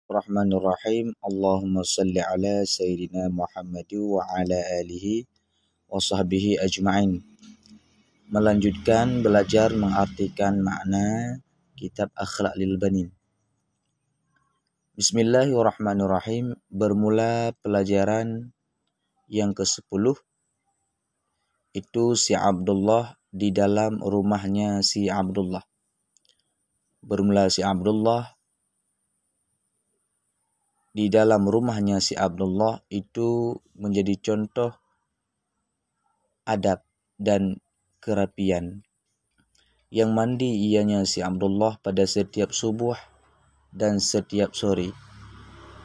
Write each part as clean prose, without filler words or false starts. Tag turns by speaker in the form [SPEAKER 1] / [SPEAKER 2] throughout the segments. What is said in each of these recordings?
[SPEAKER 1] Bismillahirrahmanirrahim. Allahumma salli ala Sayyidina Muhammad wa ala alihi wa sahbihi ajma'in. Melanjutkan belajar mengartikan makna kitab Akhlaq lil Banin. Bismillahirrahmanirrahim. Bermula pelajaran yang ke-10 itu si Abdullah di dalam rumahnya si Abdullah. Bermula si Abdullah di dalam rumahnya si Abdullah itu menjadi contoh adab dan kerapian. Yang mandi ianya si Abdullah pada setiap subuh dan setiap sore.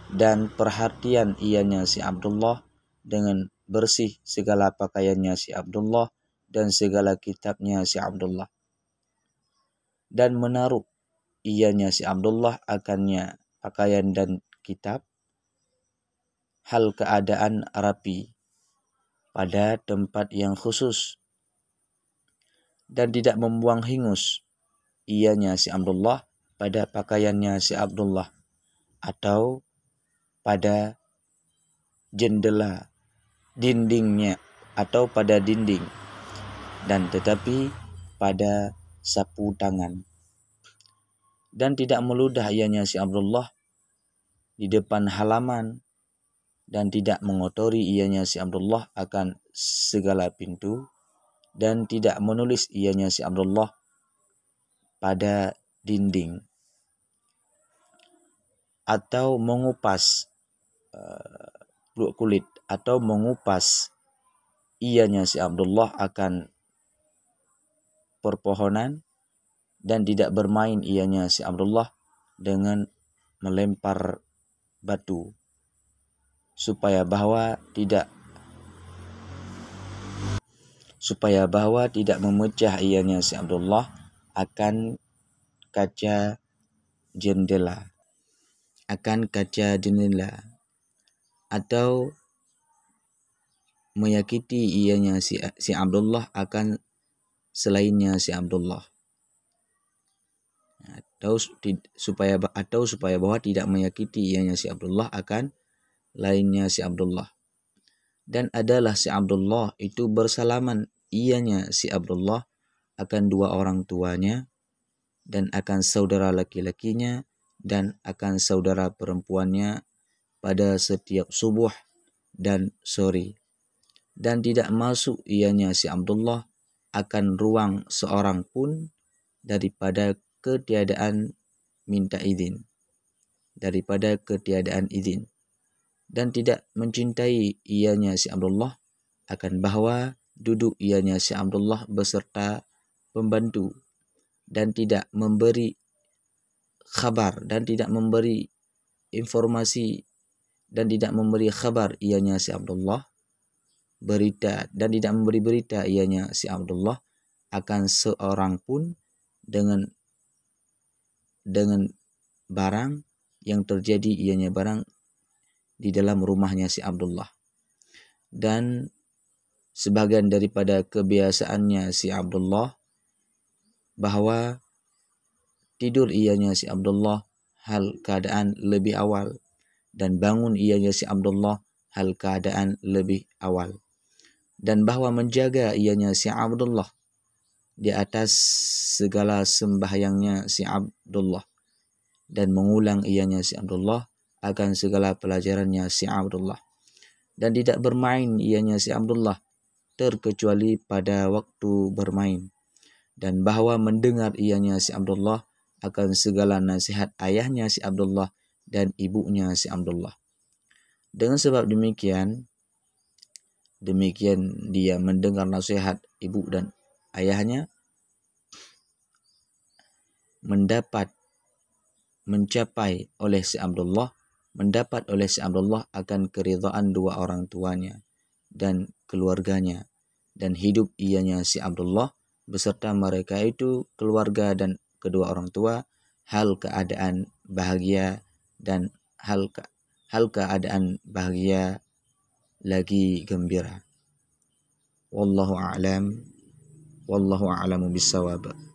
[SPEAKER 1] Dan perhatian ianya si Abdullah dengan bersih segala pakaiannya si Abdullah dan segala kitabnya si Abdullah. Dan menaruh ianya si Abdullah akannya pakaian dan kitab, hal keadaan rapi pada tempat yang khusus, dan tidak membuang hingus ianya si Abdullah pada pakaiannya si Abdullah atau pada jendela dindingnya atau pada dinding, dan tetapi pada sapu tangan. Dan tidak meludah ianya si Abdullah di depan halaman, dan tidak mengotori ianya si Abdullah akan segala pintu, dan tidak menulis ianya si Abdullah pada dinding atau mengupas kulit atau mengupas ianya si Abdullah akan perpohonan, dan tidak bermain ianya si Abdullah dengan melempar batu supaya bahwa tidak memecah ianya si Abdullah akan kaca jendela atau menyakiti ianya si Abdullah akan selainnya si Abdullah, atau supaya bahwa tidak menyakiti ianya si Abdullah akan lainnya si Abdullah. Dan adalah si Abdullah itu bersalaman ianya si Abdullah akan dua orang tuanya, dan akan saudara laki-lakinya, dan akan saudara perempuannya pada setiap subuh dan sore. Dan tidak masuk ianya si Abdullah akan ruang seorang pun daripada ketiadaan izin. Dan tidak mencintai ianya si Abdullah akan bahwa duduk ianya si Abdullah beserta pembantu, dan tidak memberi khabar dan tidak memberi informasi dan tidak memberi khabar ianya si Abdullah berita, dan tidak memberi berita ianya si Abdullah akan seorang pun dengan barang yang terjadi ianya barang di dalam rumahnya si Abdullah. Dan sebagian daripada kebiasaannya si Abdullah bahwa tidur ianya si Abdullah hal keadaan lebih awal, dan bangun ianya si Abdullah hal keadaan lebih awal, dan bahwa menjaga ianya si Abdullah di atas segala sembahyangnya si Abdullah, dan mengulang ianya si Abdullah akan segala pelajarannya si Abdullah, dan tidak bermain ianya si Abdullah terkecuali pada waktu bermain, dan bahwa mendengar ianya si Abdullah akan segala nasihat ayahnya si Abdullah dan ibunya si Abdullah. Dengan sebab demikian dia mendengar nasihat ibu dan ayahnya, mendapat oleh si Abdullah akan keridhaan dua orang tuanya dan keluarganya, dan hidup ianya si Abdullah beserta mereka itu keluarga dan kedua orang tua hal keadaan bahagia, dan hal keadaan bahagia lagi gembira. Wallahu a'lamu bissawab.